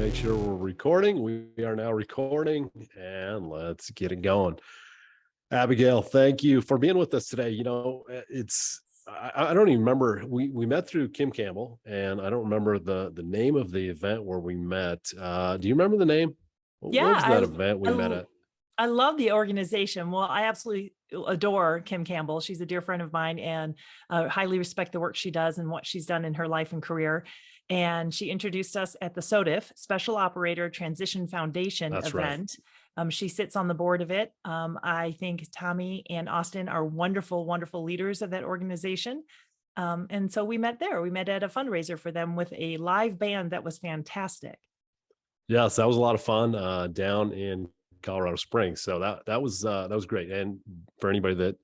make sure we're recording. We are now recording, and let's get it going. Abigail, thank you for being with us today. I don't even remember. We met through Kim Campbell, and I don't remember the name of the event where we met. Do you remember the name? What Yeah, was that event we met I at? I love the organization. Well, I absolutely adore Kim Campbell. She's a dear friend of mine and highly respect the work she does and what she's done in her life and career. And she introduced us at the SOTIF, Special Operator Transition Foundation That's right. event. She sits on the board of it. I think Tommy and Austin are wonderful, wonderful leaders of that organization. And so we met there. We met at a fundraiser for them with a live band that was fantastic. Yes, that was a lot of fun down in Colorado Springs. So that was great. And for anybody that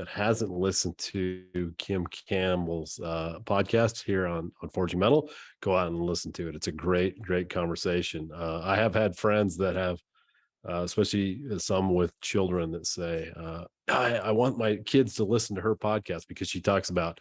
hasn't listened to Kim Campbell's podcast here on Forging Metal, go out and listen to it. It's a great conversation. I have had friends that have especially some with children that say, I want my kids to listen to her podcast because she talks about,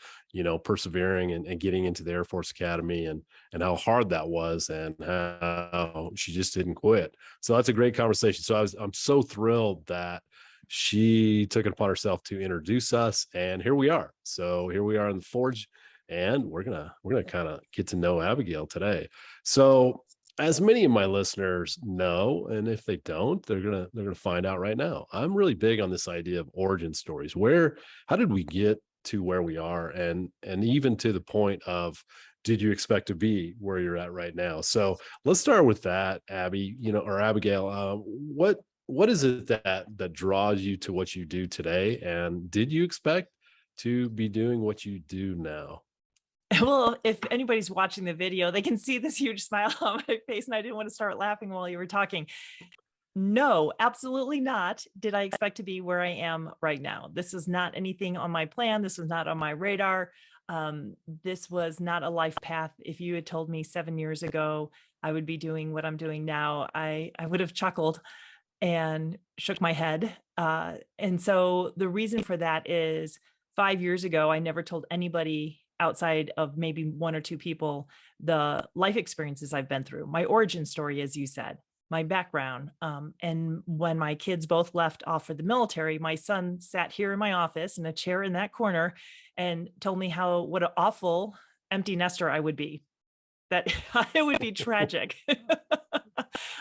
persevering and getting into the Air Force Academy and how hard that was and how she just didn't quit. So that's a great conversation. So I'm so thrilled that she took it upon herself to introduce us, and here we are. So here we are in the Forge, and we're gonna kind of get to know Abigail today. So as many of my listeners know, and if they don't, they're gonna find out right now. I'm really big on this idea of origin stories. How did we get to where we are, and even to the point of, did you expect to be where you're at right now? So let's start with that, Abby. Or Abigail. What is it that draws you to what you do today, and did you expect to be doing what you do now? Well, if anybody's watching the video, they can see this huge smile on my face, and I didn't want to start laughing while you were talking. No, absolutely not. Did I expect to be where I am right now? This is not anything on my plan. This was not on my radar. This was not a life path. If you had told me 7 years ago I would be doing what I'm doing now, I would have chuckled and shook my head. And so the reason for that is 5 years ago, I never told anybody outside of maybe one or two people the life experiences I've been through, my origin story, as you said, my background. And when my kids both left off for the military, my son sat here in my office in a chair in that corner and told me what an awful empty nester I would be, that it would be tragic.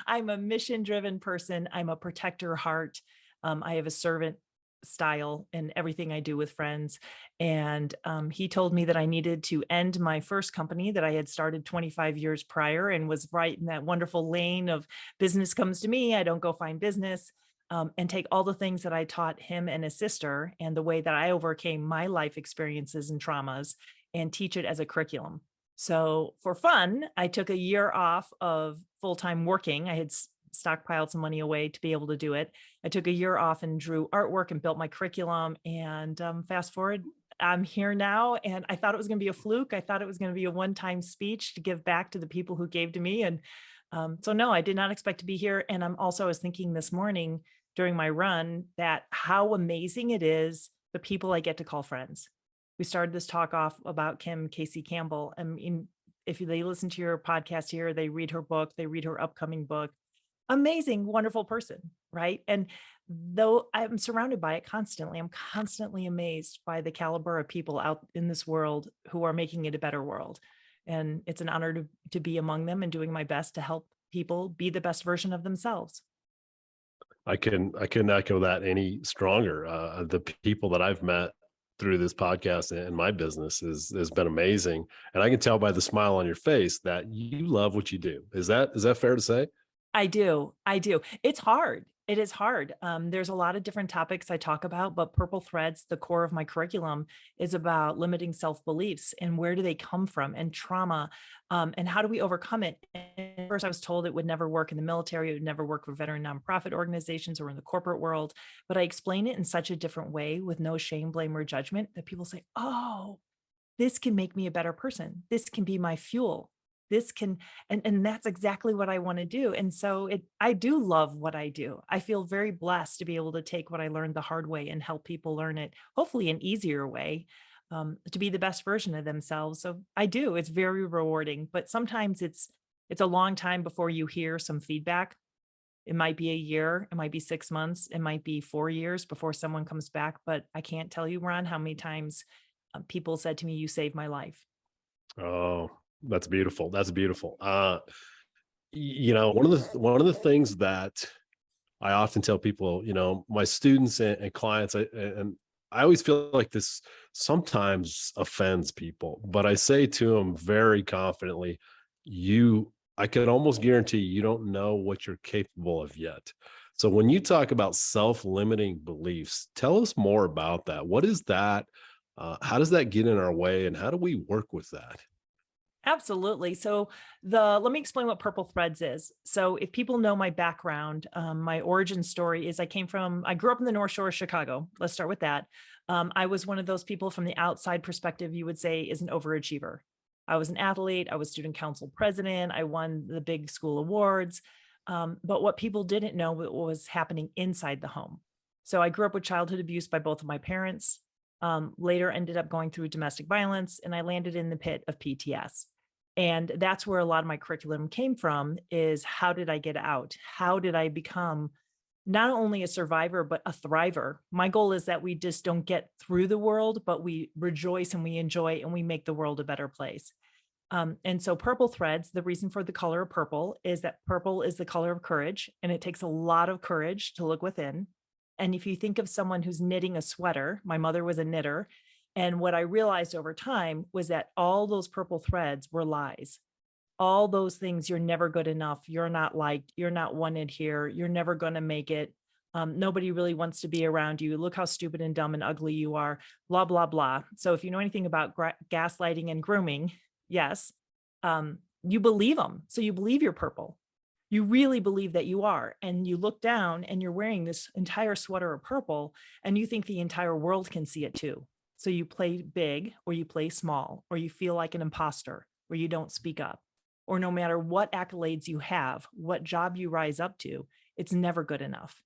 I'm a mission driven person. I'm a protector heart. I have a servant style in everything I do with friends. And he told me that I needed to end my first company that I had started 25 years prior, and was right in that wonderful lane of business comes to me. I don't go find business. And take all the things that I taught him and his sister and the way that I overcame my life experiences and traumas, and teach it as a curriculum. So for fun, I took a year off of full-time working. I had stockpiled some money away to be able to do it. I took a year off and drew artwork and built my curriculum. And fast forward, I'm here now. And I thought it was going to be a fluke. I thought it was going to be a one-time speech to give back to the people who gave to me. And so no, I did not expect to be here. And I was thinking this morning during my run that how amazing it is, the people I get to call friends. We started this talk off about Kim Casey Campbell. I mean, if they listen to your podcast here, they read her book, they read her upcoming book. Amazing, wonderful person, right? And though I'm surrounded by it constantly, I'm constantly amazed by the caliber of people out in this world who are making it a better world. And it's an honor to be among them and doing my best to help people be the best version of themselves. I couldn't echo that any stronger. The people that I've met through this podcast and my business has been amazing, and I can tell by the smile on your face that you love what you do. Is that fair to say? I do. I do. It's hard. It is hard. There's a lot of different topics I talk about, but Purple Threads, the core of my curriculum, is about limiting self-beliefs and where do they come from, and trauma, and how do we overcome it. And first, I was told it would never work in the military, it would never work for veteran nonprofit organizations or in the corporate world. But I explain it in such a different way with no shame, blame, or judgment that people say, "Oh, this can make me a better person. This can be my fuel. This can," and that's exactly what I want to do. And so I do love what I do. I feel very blessed to be able to take what I learned the hard way and help people learn it, hopefully an easier way, to be the best version of themselves. So I do. It's very rewarding, but sometimes It's a long time before you hear some feedback. It might be a year, it might be 6 months, it might be 4 years before someone comes back, but I can't tell you, Ron, how many times, people said to me, "You saved my life." Oh, that's beautiful. That's beautiful. One of the things that I often tell people, my students and clients, and I always feel like this sometimes offends people, but I say to them very confidently, I could almost guarantee you don't know what you're capable of yet. So when you talk about self-limiting beliefs, tell us more about that. What is that? How does that get in our way, and how do we work with that? Absolutely. So let me explain what Purple Threads is. So if people know my background, my origin story is I grew up in the North Shore of Chicago. Let's start with that. I was one of those people from the outside perspective, you would say is an overachiever. I was an athlete. I was student council president. I won the big school awards. But what people didn't know what was happening inside the home. So I grew up with childhood abuse by both of my parents. Later ended up going through domestic violence, and I landed in the pit of PTS. And that's where a lot of my curriculum came from, is how did I get out? How did I become not only a survivor, but a thriver? My goal is that we just don't get through the world, but we rejoice and we enjoy and we make the world a better place. And so purple threads, the reason for the color of purple is that purple is the color of courage, and it takes a lot of courage to look within. And if you think of someone who's knitting a sweater, my mother was a knitter. And what I realized over time was that all those purple threads were lies. All those things, you're never good enough, you're not liked, you're not wanted here, you're never going to make it. Nobody really wants to be around you. Look how stupid and dumb and ugly you are, blah, blah, blah. So if you know anything about gaslighting and grooming, yes, you believe them. So you believe you're purple. You really believe that you are. And you look down and you're wearing this entire sweater of purple, and you think the entire world can see it too. So you play big, or you play small, or you feel like an imposter, or you don't speak up, or no matter what accolades you have, what job you rise up to, it's never good enough.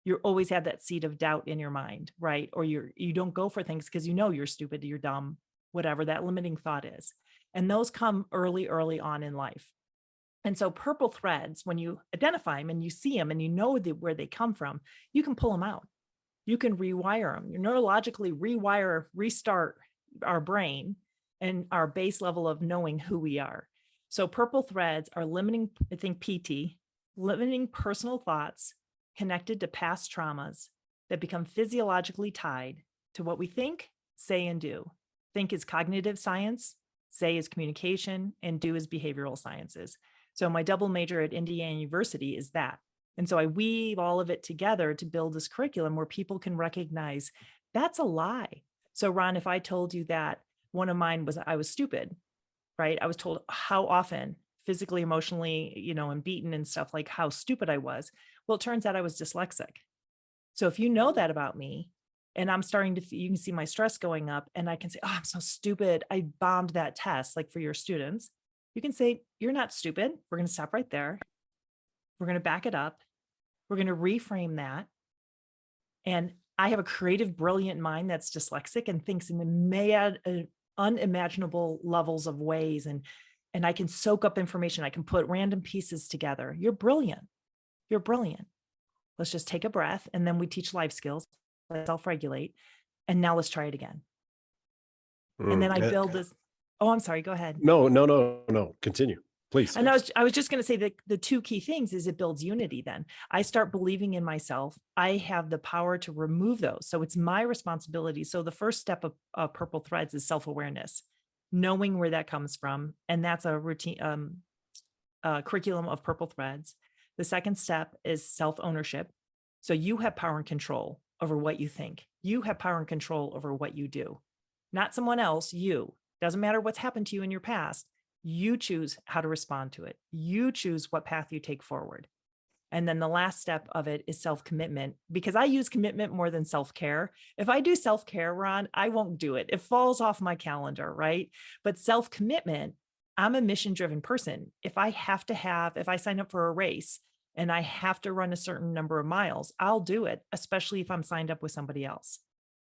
You always have that seed of doubt in your mind, right? Or you don't go for things because you know you're stupid, you're dumb, whatever that limiting thought is. And those come early on in life. And so purple threads, when you identify them and you see them and you know where they come from, you can pull them out. You can rewire them. You neurologically restart our brain and our base level of knowing who we are. So purple threads are limiting, I think PT, limiting personal thoughts connected to past traumas that become physiologically tied to what we think, say, and do. Think is cognitive science, say is communication, and do is behavioral sciences. So my double major at Indiana University is that. And so I weave all of it together to build this curriculum where people can recognize that's a lie. So Ron, if I told you that one of mine was I was stupid, right? I was told how often physically, emotionally, and beaten and stuff, like how stupid I was. Well, it turns out I was dyslexic. So if you know that about me, and I'm starting to, you can see my stress going up, and I can say, oh, I'm so stupid, I bombed that test, like for your students. You can say, you're not stupid. We're going to stop right there. We're going to back it up. We're going to reframe that. And I have a creative, brilliant mind that's dyslexic and thinks in unimaginable levels of ways. And I can soak up information. I can put random pieces together. You're brilliant. You're brilliant. Let's just take a breath. And then we teach life skills, self-regulate. And now let's try it again. And then I build this. Oh, I'm sorry. Go ahead. No. Continue, please. And I was just going to say that the two key things is it builds unity. Then I start believing in myself. I have the power to remove those. So it's my responsibility. So the first step of Purple Threads is self-awareness, knowing where that comes from. And that's a routine curriculum of Purple Threads. The second step is self-ownership. So you have power and control over what you think. You have power and control over what you do, not someone else. You. Doesn't matter what's happened to you in your past. You choose how to respond to it. You choose what path you take forward. And then the last step of it is self-commitment, because I use commitment more than self-care. If I do self-care, Ron, I won't do it. It falls off my calendar, right? But self-commitment, I'm a mission-driven person. If I sign up for a race and I have to run a certain number of miles, I'll do it, especially if I'm signed up with somebody else.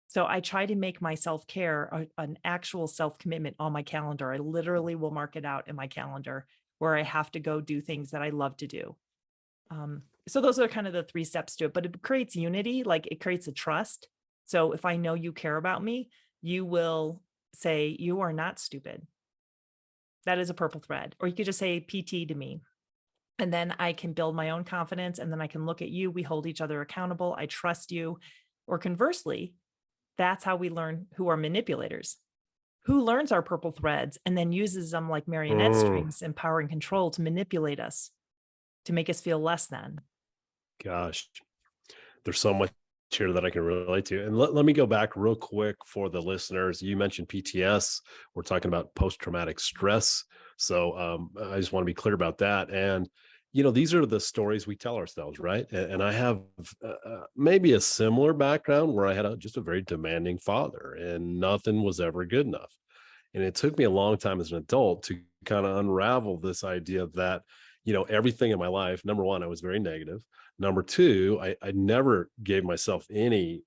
So I try to make my self-care an actual self-commitment on my calendar. I literally will mark it out in my calendar where I have to go do things that I love to do. So those are kind of the 3 steps to it, but it creates unity, like it creates a trust. So if I know you care about me, you will say, "You are not stupid." That is a purple thread. Or you could just say PT to me. And then I can build my own confidence. And then I can look at you. We hold each other accountable. I trust you. Or conversely, that's how we learn who are manipulators. Who learns our purple threads and then uses them like marionette Mm, strings in power and control to manipulate us, to make us feel less than. gosh, there's so much here that I can relate to. And let me go back real quick for the listeners. You mentioned PTS. We're talking about post traumatic stress. So I just want to be clear about that. And, these are the stories we tell ourselves, right? And I have maybe a similar background where I had just a very demanding father and nothing was ever good enough. And it took me a long time as an adult to kind of unravel this idea that, everything in my life, number one, I was very negative. Number two, I never gave myself any,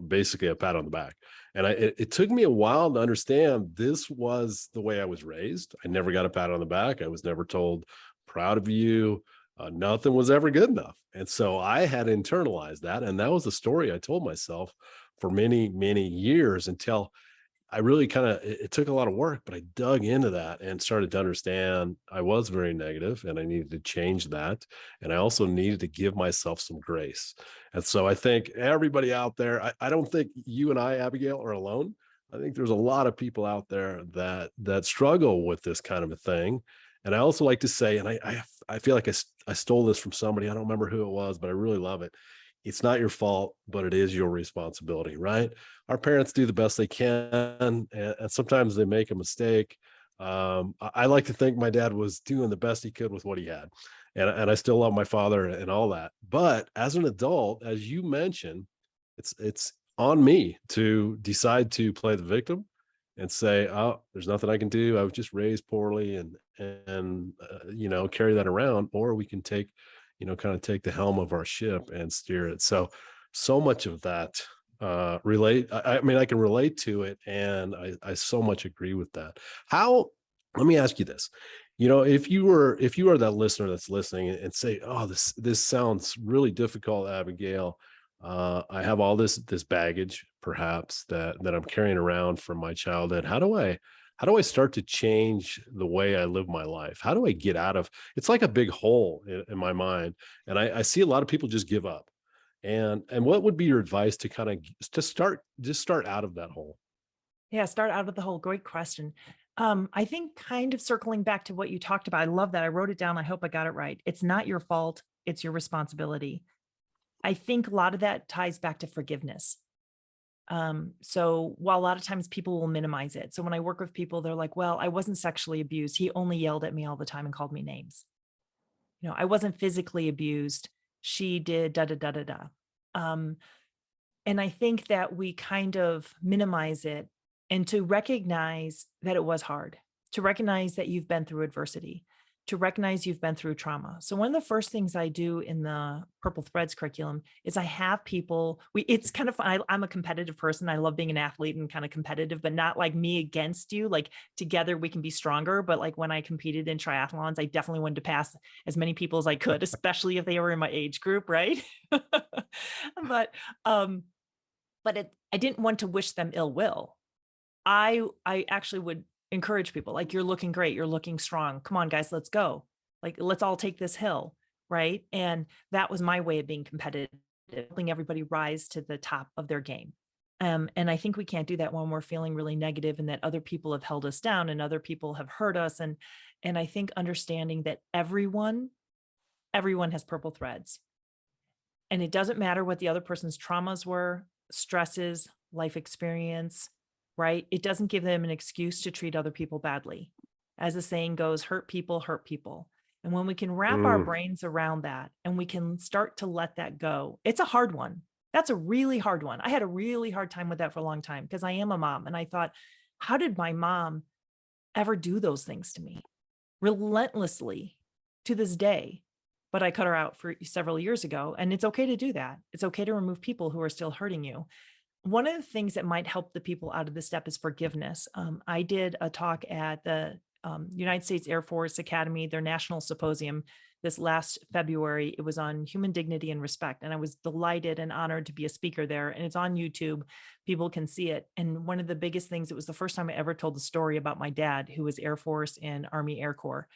basically a pat on the back. And it took me a while to understand this was the way I was raised. I never got a pat on the back. I was never told, proud of you. Nothing was ever good enough. And so I had internalized that. And that was the story I told myself for many, many years until I really it took a lot of work, but I dug into that and started to understand I was very negative and I needed to change that. And I also needed to give myself some grace. And so I think everybody out there, I don't think you and I, Abigail, are alone. I think there's a lot of people out there that struggle with this kind of a thing. And I also like to say, and I feel like I stole this from somebody. I don't remember who it was, but I really love it. It's not your fault, but it is your responsibility, right? Our parents do the best they can, and sometimes they make a mistake. I like to think my dad was doing the best he could with what he had, and I still love my father and all that. But as an adult, as you mentioned, it's on me to decide to play the victim and say, "Oh, there's nothing I can do. I was just raised poorly," and carry that around, or we can kind of take the helm of our ship and steer it. So much of that relate I mean I can relate to it, and I so much agree with that. How Let me ask you this. If you are that listener that's listening and say, oh, this sounds really difficult, Abigail. I have all this baggage perhaps that I'm carrying around from my childhood. How do I start to change the way I live my life? How do I get out of it's like a big hole in my mind. And I see a lot of people just give up. And what would be your advice to kind of to start out of that hole? Yeah, start out with the whole great question. I think kind of circling back to what you talked about, I love that. I wrote it down. I hope I got it right. It's not your fault, it's your responsibility. I think a lot of that ties back to forgiveness. So while a lot of times people will minimize it. So when I work with people, they're like, well, I wasn't sexually abused. He only yelled at me all the time and called me names. I wasn't physically abused. She did da da da da da. Um, and I think that we kind of minimize it and to recognize that it was hard, to recognize that you've been through adversity, to recognize you've been through trauma. So one of the first things I do in the Purple Threads curriculum is I have people, it's kind of fun. I'm a competitive person. I love being an athlete and kind of competitive, but not like me against you. Like together we can be stronger. But like when I competed in triathlons, I definitely wanted to pass as many people as I could, especially if they were in my age group, right? but um, I didn't want to wish them ill will. I actually would encourage people like, you're looking great, you're looking strong. Come on, guys, let's go. Like, let's all take this hill, right? And that was my way of being competitive, helping everybody rise to the top of their game. And I think we can't do that when we're feeling really negative and that other people have held us down and other people have hurt us. And I think understanding that everyone has purple threads. And it doesn't matter what the other person's traumas were, stresses, life experience, right? It doesn't give them an excuse to treat other people badly. As the saying goes, hurt people hurt people. And when we can wrap our Mm, brains around that and we can start to let that go, it's a hard one. That's a really hard one. I had a really hard time with that for a long time because I am a mom. And I thought, how did my mom ever do those things to me? Relentlessly to this day. But I cut her out for several years ago. And it's okay to do that. It's okay to remove people who are still hurting you. One of the things that might help the people out of this step is forgiveness. I did a talk at the United States Air Force Academy, their national symposium this last February. It was on human dignity and respect. And I was delighted and honored to be a speaker there. And it's on YouTube. People can see it. And one of the biggest things, it was the first time I ever told the story about my dad, who was Air Force and Army Air Corps.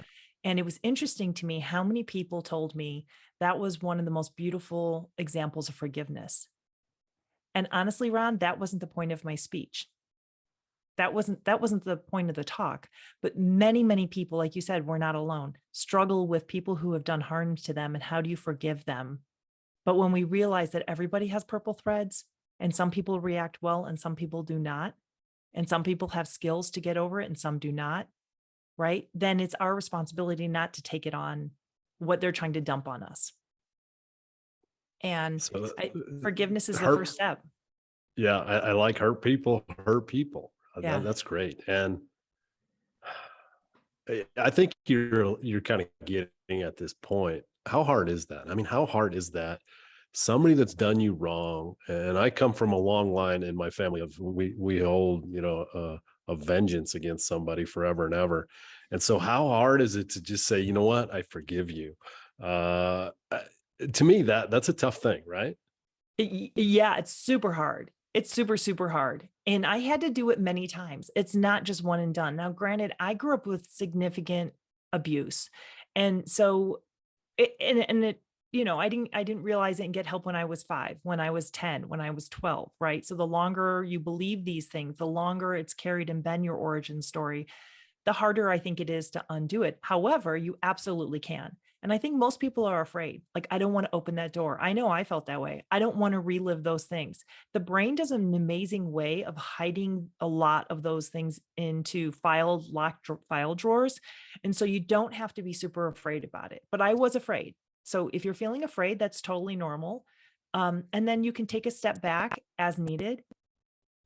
And it was interesting to me how many people told me that was one of the most beautiful examples of forgiveness. And honestly, Ron, that wasn't the point of my speech. That wasn't the point of the talk. But many people, like you said, we're not alone, struggle with people who have done harm to them, and how do you forgive them? But when we realize that everybody has purple threads, and some people react well and some people do not, and some people have skills to get over it and some do not, right? Then it's our responsibility not to take it on what they're trying to dump on us. And So forgiveness is the hurt, first step. yeah, I like hurt people hurt people. Yeah. That's great. And I think you're kind of getting at this point. How hard is that? I mean, how hard is that? Somebody that's done you wrong, and I come from a long line in my family of we hold, a vengeance against somebody forever and ever. And so how hard is it to just say, you know what, I forgive you? To me, that's a tough thing, right? Yeah, it's super hard. It's super hard. And I had to do it many times. It's not just one and done. Now, granted, I grew up with significant abuse. And so I didn't realize it and get help when I was 5, when I was 10, when I was 12, right? So the longer you believe these things, the longer it's carried and been your origin story, the harder I think it is to undo it. However, you absolutely can. And I think most people are afraid. Like, I don't want to open that door. I know I felt that way. I don't want to relive those things. The brain does an amazing way of hiding a lot of those things into locked file drawers. And so you don't have to be super afraid about it. But I was afraid. So if you're feeling afraid, that's totally normal. And then you can take a step back as needed,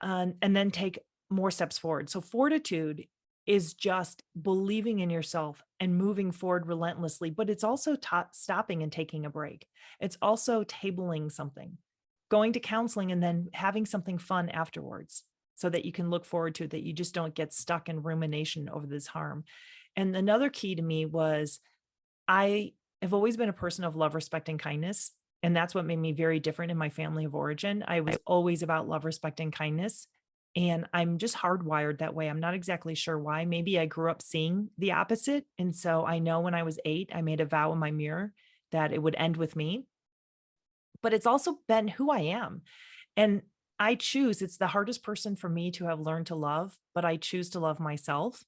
and then take more steps forward. So fortitude is just believing in yourself and moving forward relentlessly, but it's also stopping and taking a break. It's also tabling something, going to counseling, and then having something fun afterwards so that you can look forward to it, that you just don't get stuck in rumination over this harm. And another key to me was I have always been a person of love, respect, and kindness. And that's what made me very different in my family of origin. I was always about love, respect, and kindness. And I'm just hardwired that way. I'm not exactly sure why. Maybe I grew up seeing the opposite. And so I know when I was 8, I made a vow in my mirror that it would end with me. But it's also been who I am. And I choose, it's the hardest person for me to have learned to love, but I choose to love myself.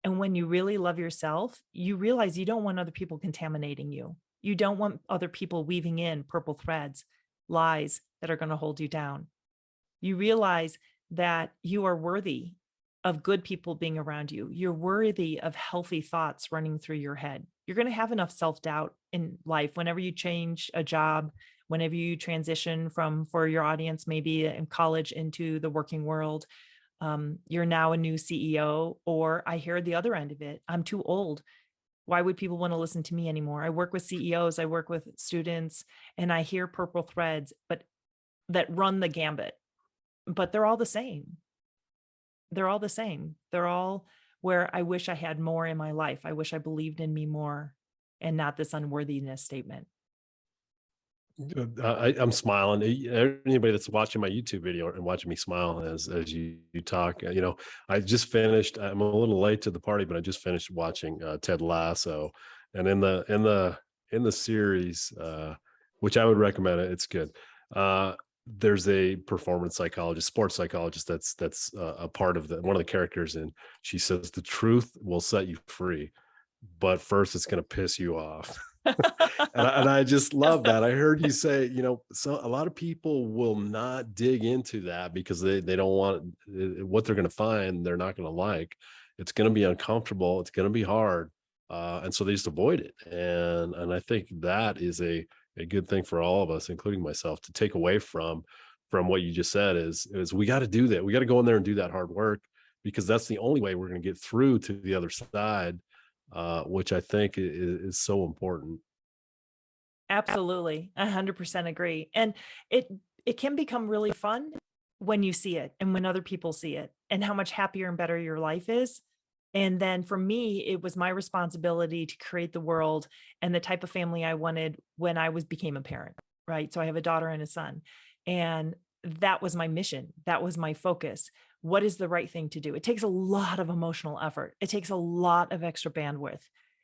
And when you really love yourself, you realize you don't want other people contaminating you. You don't want other people weaving in purple threads, lies that are going to hold you down. You realize that you are worthy of good people being around you. You're worthy of healthy thoughts running through your head. You're going to have enough self-doubt in life whenever you change a job, whenever you transition from, for your audience, maybe in college into the working world. You're now a new CEO, or I hear the other end of it. I'm too old. Why would people want to listen to me anymore? I work with CEOs, I work with students, and I hear purple threads, but that run the gambit, but they're all the same. They're all the same. They're all where I wish I had more in my life. I wish I believed in me more, and not this unworthiness statement. I'm smiling. Anybody that's watching my YouTube video and watching me smile as you talk, I just finished. I'm a little late to the party, but I just finished watching Ted Lasso, and in the series, which I would recommend it. It's good. There's a performance psychologist, sports psychologist that's a part of one of the characters, and she says the truth will set you free, but first it's going to piss you off. And I just love that. I heard you say, so a lot of people will not dig into that because they don't want what they're going to find. They're not going to like. It's going to be uncomfortable. It's going to be hard, and so they just avoid it. And I think that is a good thing for all of us, including myself, to take away from what you just said is we got to do that. We got to go in there and do that hard work, because that's the only way we're going to get through to the other side, which I think is so important. Absolutely. 100% agree. And it can become really fun when you see it and when other people see it, and how much happier and better your life is. And then for me, it was my responsibility to create the world and the type of family I wanted when I became a parent, right? So I have a daughter and a son. And that was my mission. That was my focus. What is the right thing to do? It takes a lot of emotional effort. It takes a lot of extra bandwidth.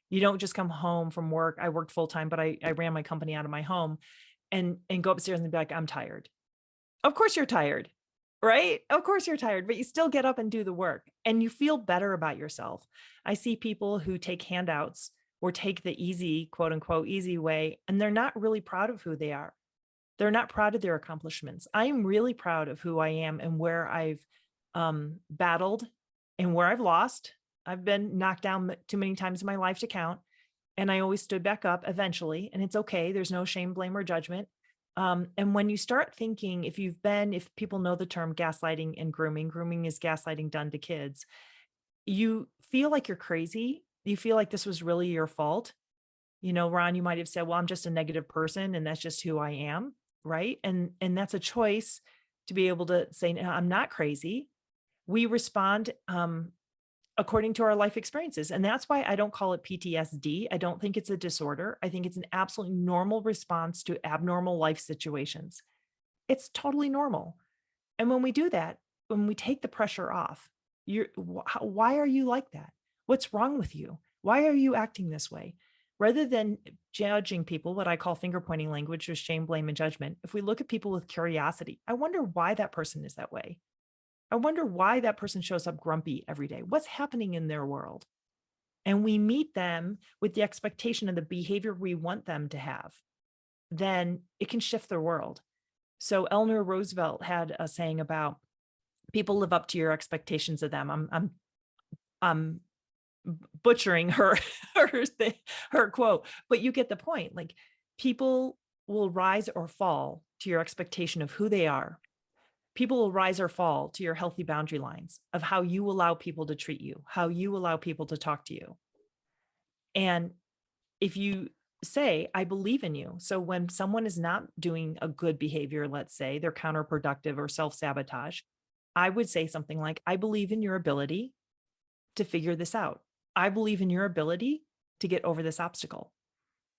You don't just come home from work. I worked full time, but I ran my company out of my home and go upstairs and be like, I'm tired. Of course you're tired, right? Of course you're tired, but you still get up and do the work and you feel better about yourself. I see people who take handouts or take the easy, quote unquote, easy way, and they're not really proud of who they are. They're not proud of their accomplishments. I am really proud of who I am and where I've battled and where I've lost. I've been knocked down too many times in my life to count. And I always stood back up eventually. And it's okay. There's no shame, blame, or judgment. And when you start thinking, if people know the term gaslighting and grooming is gaslighting done to kids, you feel like you're crazy. You feel like this was really your fault. You know, Ron, you might have said, well, I'm just a negative person and that's just who I am. Right. And that's a choice to be able to say, no, I'm not crazy. We respond according to our life experiences. And that's why I don't call it PTSD. I don't think it's a disorder. I think it's an absolutely normal response to abnormal life situations. It's totally normal. And when we do that, when we take the pressure off, why are you like that? What's wrong with you? Why are you acting this way? Rather than judging people, what I call finger pointing language or shame, blame, and judgment, if we look at people with curiosity, I wonder why that person is that way. I wonder why that person shows up grumpy every day. What's happening in their world? And we meet them with the expectation of the behavior we want them to have, then it can shift their world. So Eleanor Roosevelt had a saying about people live up to your expectations of them. I'm butchering her quote, but you get the point. Like, people will rise or fall to your expectation of who they are. People will rise or fall to your healthy boundary lines of how you allow people to treat you, how you allow people to talk to you. And if you say, I believe in you. So when someone is not doing a good behavior, let's say they're counterproductive or self-sabotage, I would say something like, I believe in your ability to figure this out. I believe in your ability to get over this obstacle.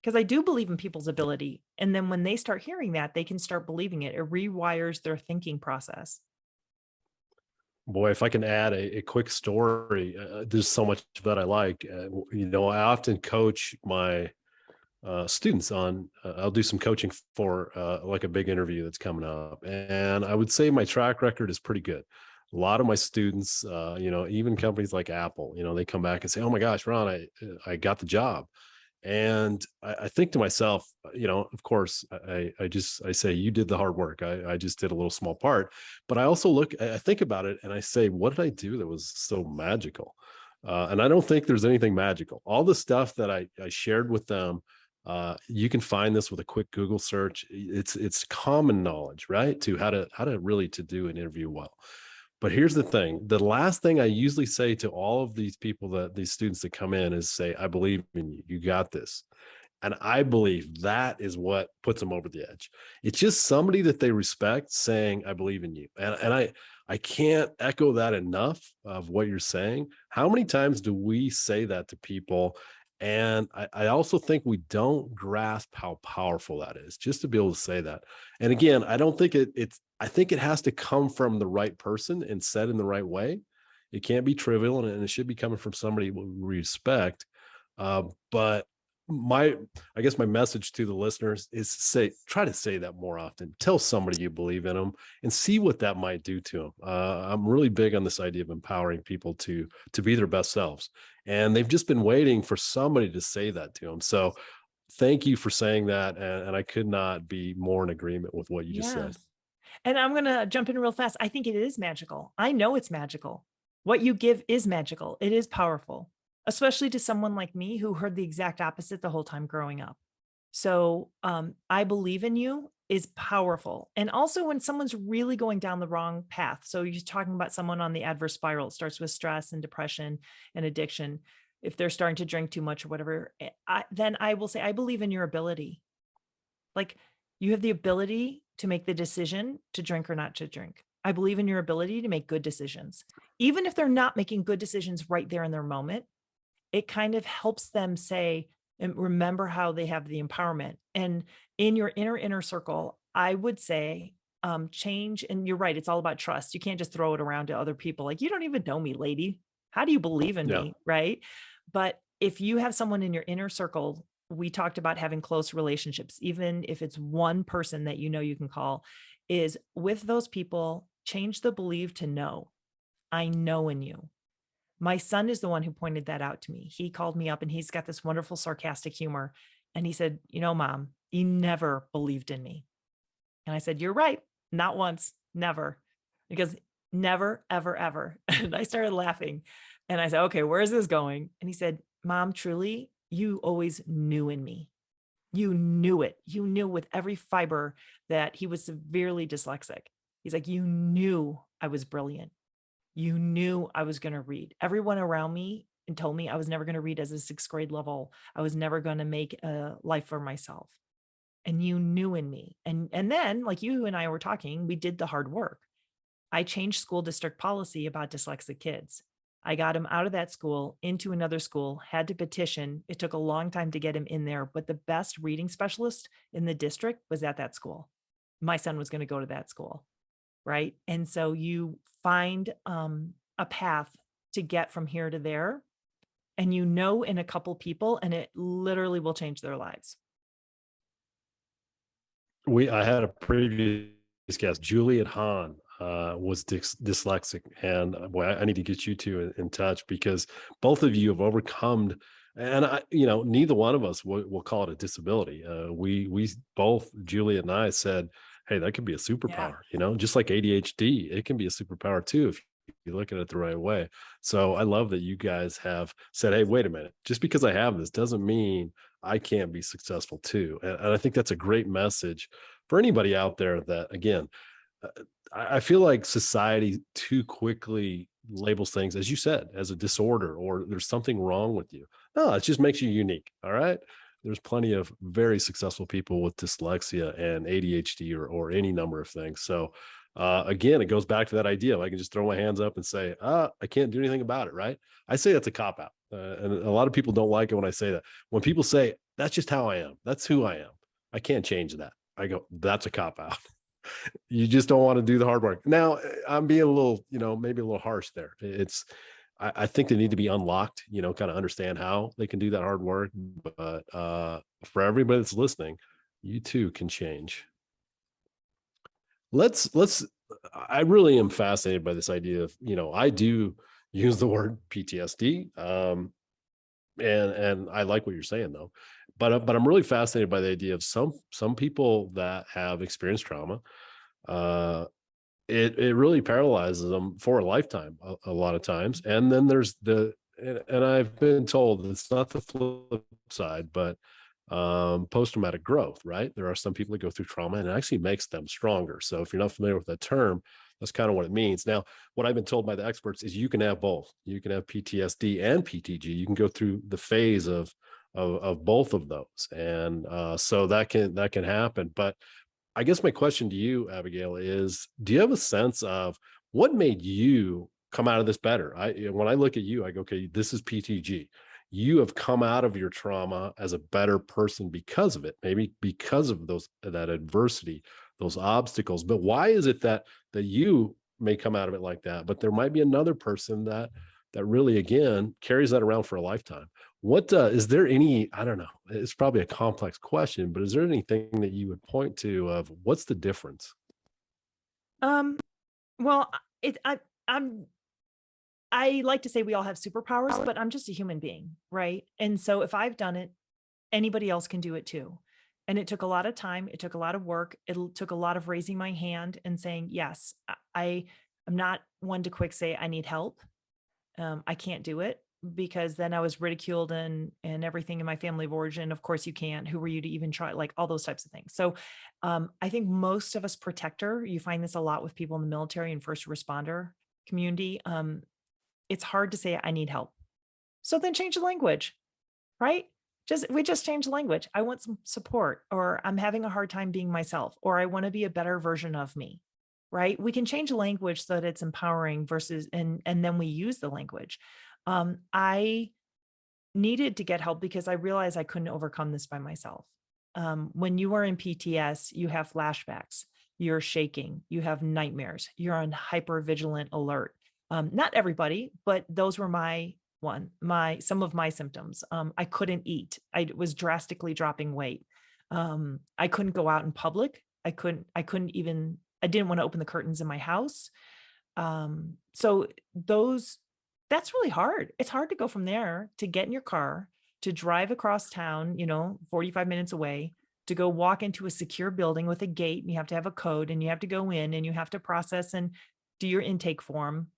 Because I do believe in people's ability. And then when they start hearing that, they can start believing it. It rewires their thinking process. Boy, if I can add a quick story, there's so much that I like. I often coach my students on, I'll do some coaching for like a big interview that's coming up. And I would say my track record is pretty good. A lot of my students, even companies like Apple, they come back and say, oh my gosh, Ron, I got the job. And I think to myself, of course, I say, you did the hard work. I just did a little small part, but I also I think about it and I say, what did I do that was so magical? And I don't think there's anything magical. All the stuff that I shared with them, you can find this with a quick Google search. It's common knowledge, right? To how to really to do an interview well. But here's the thing. The last thing I usually say to all of these these students that come in is say, I believe in you. You got this. And I believe that is what puts them over the edge. It's just somebody that they respect saying, I believe in you. And I can't echo that enough of what you're saying. How many times do we say that to people? And I also think we don't grasp how powerful that is, just to be able to say that. And again, I don't think I think it has to come from the right person and said in the right way. It can't be trivial, and it should be coming from somebody we respect. But I guess my message to the listeners is try to say that more often. Tell somebody you believe in them and see what that might do to them. I'm really big on this idea of empowering people to be their best selves. And they've just been waiting for somebody to say that to them. So thank you for saying that. And I could not be more in agreement with what you just said. Yes. And I'm going to jump in real fast. I think it is magical. I know it's magical. What you give is magical. It is powerful, especially to someone like me who heard the exact opposite the whole time growing up. So I believe in you is powerful. And also when someone's really going down the wrong path. So you're talking about someone on the adverse spiral. It starts with stress and depression and addiction. If they're starting to drink too much or whatever, then I will say, I believe in your ability. Like, you have the ability to make the decision to drink or not to drink. I believe in your ability to make good decisions. Even if they're not making good decisions right there in their moment, it kind of helps them say and remember how they have the empowerment. And in your inner circle, I would say change. And you're right, it's all about trust. You can't just throw it around to other people. Like, you don't even know me, lady. How do you believe in Yeah. me? Right. But if you have someone in your inner circle, we talked about having close relationships, even if it's one person that you know you can call, is with those people, change the believe to know. I know in you. My son is the one who pointed that out to me. He called me up and he's got this wonderful sarcastic humor. And he said, Mom, you never believed in me. And I said, you're right. Not once, never. Because never, ever, ever. And I started laughing. And I said, okay, where is this going? And he said, Mom, truly, you always knew in me. You knew it. You knew with every fiber that he was severely dyslexic. He's like, you knew I was brilliant. You knew I was going to read. Everyone around me and told me I was never going to read as a sixth grade level. I was never going to make a life for myself. And you knew in me. And then, like you and I were talking, we did the hard work. I changed school district policy about dyslexic kids. I got him out of that school into another school, had to petition. It took a long time to get him in there, but the best reading specialist in the district was at that school. My son was going to go to that school. Right. And so you find a path to get from here to there, and in a couple people, and it literally will change their lives. I had a previous guest, Juliet Hahn, was dyslexic, and boy, I need to get you two in touch, because both of you have overcome. And neither one of us will call it a disability. We both, Juliet and I, said, "Hey, that could be a Yeah. superpower." Just like ADHD, it can be a superpower too if you look at it the right way. So I love that you guys have said, "Hey, wait a minute. Just because I have this doesn't mean I can't be successful too." And I think that's a great message for anybody out there that, again, uh, I feel like society too quickly labels things, as you said, as a disorder, or there's something wrong with you. No, it just makes you unique. All right. There's plenty of very successful people with dyslexia and ADHD, or any number of things. So, again, it goes back to that idea. I can just throw my hands up and say, I can't do anything about it. Right. I say that's a cop out. And a lot of people don't like it when I say that. When people say, that's just how I am, that's who I am, I can't change that, I go, that's a cop out. You just don't want to do the hard work. Now, I'm being a little, maybe a little harsh there. I think they need to be unlocked, kind of understand how they can do that hard work. But for everybody that's listening, you too can change. Let's I really am fascinated by this idea of, I do use the word PTSD. And I like what you're saying though. But I'm really fascinated by the idea of some people that have experienced trauma. Uh it really paralyzes them for a lifetime, a lot of times. And then there's and I've been told it's not the flip side, but post-traumatic growth, right? There are some people that go through trauma and it actually makes them stronger. So if you're not familiar with that term, that's kind of what it means. Now, what I've been told by the experts is you can have both. You can have PTSD and PTG. You can go through the phase of both of those. And so that can happen. But I guess my question to you, Abigail, is, do you have a sense of what made you come out of this better? When I look at you, I go, okay, this is PTG. You have come out of your trauma as a better person because of it, maybe because of that adversity, those obstacles. But why is it that you may come out of it like that, but there might be another person that really, again, carries that around for a lifetime? What is there any, I don't know, it's probably a complex question, but is there anything that you would point to of what's the difference? Um, well, I'm I like to say we all have superpowers, but I'm just a human being, right? And so if I've done it, anybody else can do it too. And it took a lot of time. It took a lot of work. Took a lot of raising my hand and saying, yes, I'm not one to quick say I need help. I can't do it, because then I was ridiculed and everything in my family of origin. Of course you can't. Who were you to even try? Like all those types of things. So I think most of us you find this a lot with people in the military and first responder community. It's hard to say I need help. So then change the language, right? We just change the language. I want some support, or I'm having a hard time being myself, or I want to be a better version of me. right? We can change the language so that it's empowering versus, and then we use the language. I needed to get help because I realized I couldn't overcome this by myself. When you are in PTS, you have flashbacks, you're shaking, you have nightmares, you're on hyper vigilant alert. Not everybody, but those were some of my symptoms. I couldn't eat. I was drastically dropping weight. I couldn't go out in public. I didn't want to open the curtains in my house. So that's really hard. It's hard to go from there to get in your car, to drive across town, 45 minutes away, to go walk into a secure building with a gate, and you have to have a code, and you have to go in and you have to process and do your intake form.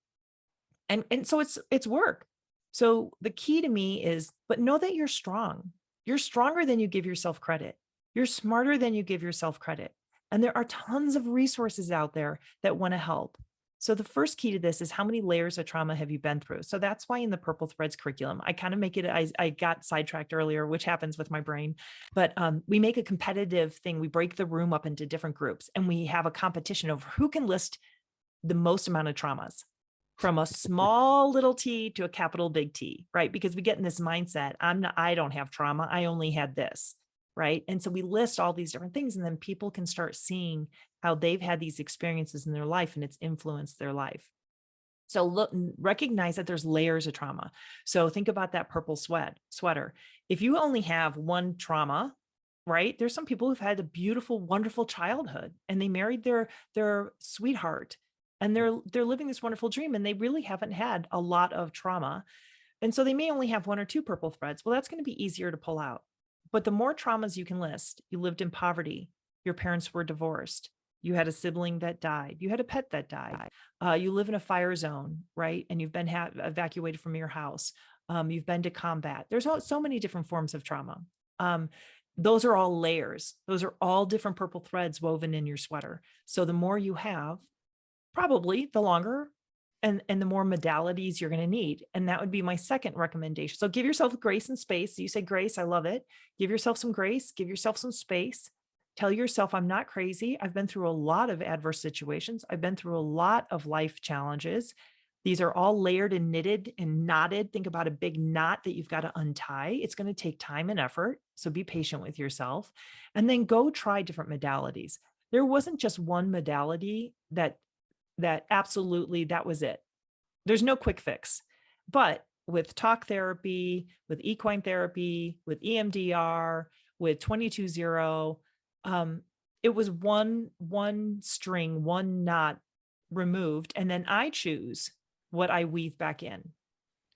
And so it's work. So the key to me is, but know that you're strong. You're stronger than you give yourself credit. You're smarter than you give yourself credit. And there are tons of resources out there that want to help. So the first key to this is, how many layers of trauma have you been through? So that's why in the Purple Threads curriculum, I kind of make it, I got sidetracked earlier, which happens with my brain, but we make a competitive thing. We break the room up into different groups, and we have a competition of who can list the most amount of traumas, from a small little T to a capital big T, right? Because we get in this mindset, I don't have trauma, I only had this, right? And so we list all these different things, and then people can start seeing how they've had these experiences in their life and it's influenced their life. So look, recognize that there's layers of trauma. So think about that purple sweater. If you only have one trauma, right? There's some people who've had a beautiful, wonderful childhood, and they married their sweetheart, and they're living this wonderful dream, and they really haven't had a lot of trauma. And so they may only have one or two purple threads. Well, that's going to be easier to pull out. But the more traumas you can list, you lived in poverty, your parents were divorced, you had a sibling that died, you had a pet that died, you live in a fire zone, right? And you've been evacuated from your house. You've been to combat. There's so many different forms of trauma. Those are all layers. Those are all different purple threads woven in your sweater. So the more you have, probably the longer and the more modalities you're going to need. And that would be my second recommendation. So give yourself grace and space. You say grace, I love it. Give yourself some grace, give yourself some space. Tell yourself, I'm not crazy. I've been through a lot of adverse situations. I've been through a lot of life challenges. These are all layered and knitted and knotted. Think about a big knot that you've got to untie. It's going to take time and effort. So be patient with yourself, and then go try different modalities. There wasn't just one modality that absolutely, that was it. There's no quick fix. But with talk therapy, with equine therapy, with EMDR, with 22-0, it was one string, one knot removed. And then I choose what I weave back in,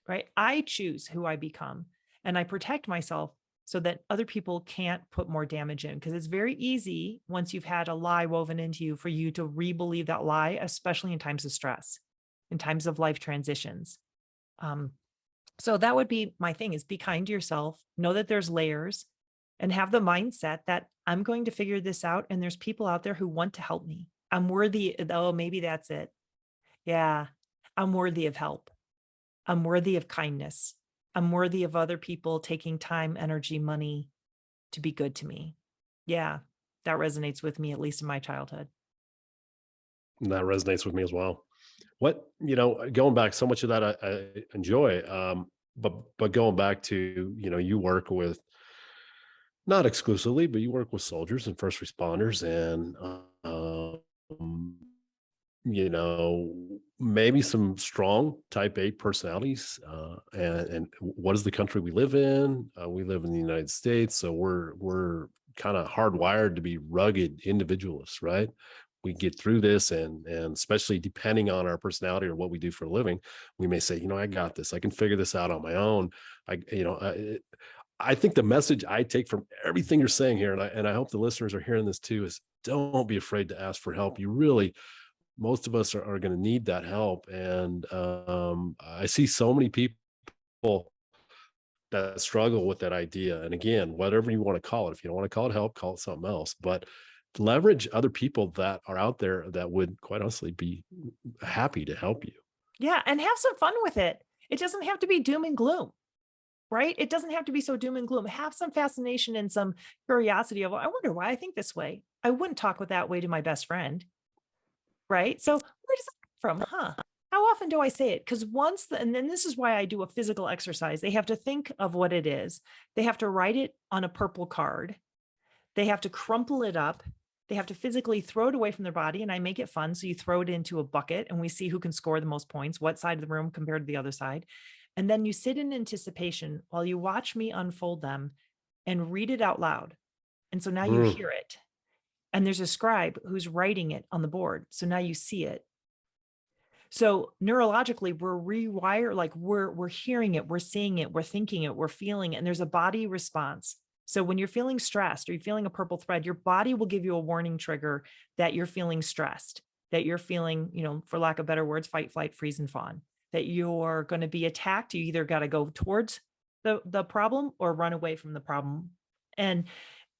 right? I choose who I become, and I protect myself so that other people can't put more damage in. Because it's very easy, once you've had a lie woven into you, for you to re-believe that lie, especially in times of stress, in times of life transitions. So that would be my thing, is be kind to yourself, know that there's layers, and have the mindset that I'm going to figure this out. And there's people out there who want to help me. I'm worthy. Oh, maybe that's it. Yeah. I'm worthy of help. I'm worthy of kindness. I'm worthy of other people taking time, energy, money to be good to me. Yeah. That resonates with me, at least in my childhood. And that resonates with me as well. Going back, so much of that I enjoy. But going back to, you work with, not exclusively, but you work with soldiers and first responders, and um, maybe some strong type A personalities. And what is the country we live in? We live in the United States, so we're kind of hardwired to be rugged individualists, right? We get through this, and especially depending on our personality or what we do for a living, we may say, I got this. I can figure this out on my own. I think the message I take from everything you're saying here, and I hope the listeners are hearing this too, is don't be afraid to ask for help. Most of us are going to need that help. And I see so many people that struggle with that idea. And again, whatever you want to call it, if you don't want to call it help, call it something else. But leverage other people that are out there that would, quite honestly, be happy to help you. Yeah. And have some fun with it. It doesn't have to be doom and gloom, right? It doesn't have to be so doom and gloom. Have some fascination and some curiosity of, I wonder why I think this way. I wouldn't talk with that way to my best friend, right? So where does that come from? Huh? How often do I say it? Because and then this is why I do a physical exercise. They have to think of what it is. They have to write it on a purple card. They have to crumple it up. They have to physically throw it away from their body. And I make it fun. So you throw it into a bucket and we see who can score the most points, what side of the room compared to the other side. And then you sit in anticipation while you watch me unfold them and read it out loud. And so now you Mm. hear it. And there's a scribe who's writing it on the board. So now you see it. So neurologically, we're rewired, like we're hearing it, we're seeing it, we're thinking it, we're feeling it, and there's a body response. So when you're feeling stressed or you're feeling a purple thread, your body will give you a warning trigger that you're feeling stressed, that you're feeling, for lack of better words, fight, flight, freeze, and fawn, that you're going to be attacked. You either got to go towards the problem or run away from the problem. And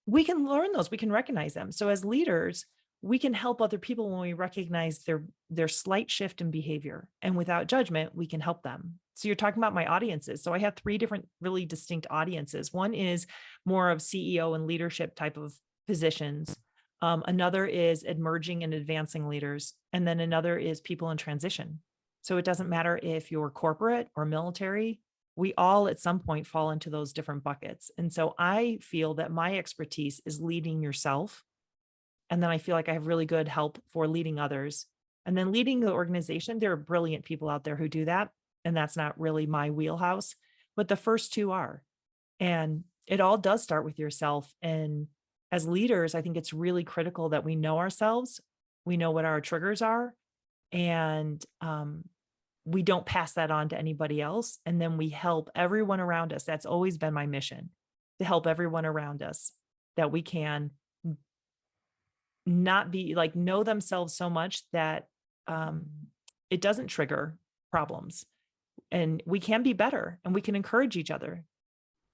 we can learn those, we can recognize them. So as leaders, we can help other people when we recognize their slight shift in behavior, and without judgment, we can help them. So you're talking about my audiences. So I have 3 different really distinct audiences. One is more of CEO and leadership type of positions. Another is emerging and advancing leaders. And then another is people in transition. So it doesn't matter if you're corporate or military, we all at some point fall into those different buckets. And so I feel that my expertise is leading yourself. And then I feel like I have really good help for leading others. And then leading the organization, there are brilliant people out there who do that. And that's not really my wheelhouse, but the first 2 are. And it all does start with yourself. And as leaders, I think it's really critical that we know ourselves, we know what our triggers are, and we don't pass that on to anybody else. And then we help everyone around us. That's always been my mission, to help everyone around us, that we can not be like, know themselves so much that it doesn't trigger problems. And we can be better, and we can encourage each other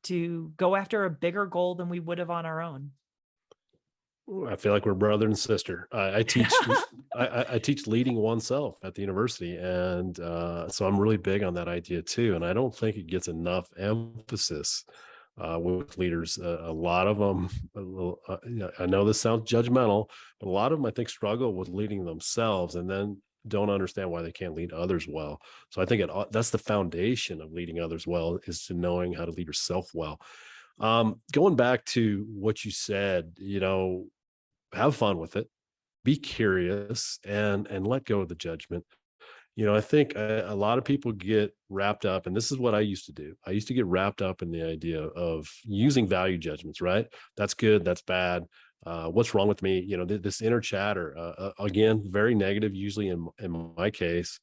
to go after a bigger goal than we would have on our own. Ooh, I feel like we're brother and sister. I teach I teach leading oneself at the university, and so I'm really big on that idea too. And I don't think it gets enough emphasis with leaders. A lot of them, I know this sounds judgmental, but a lot of them I think struggle with leading themselves, and then don't understand why they can't lead others well. So I think that's the foundation of leading others well, is to knowing how to lead yourself well. Going back to what you said, have fun with it, be curious, and let go of the judgment. I think a lot of people get wrapped up, and this is what I used to do. I used to get wrapped up in the idea of using value judgments, right? That's good, that's bad. What's wrong with me? This inner chatter, again, very negative, usually in my case.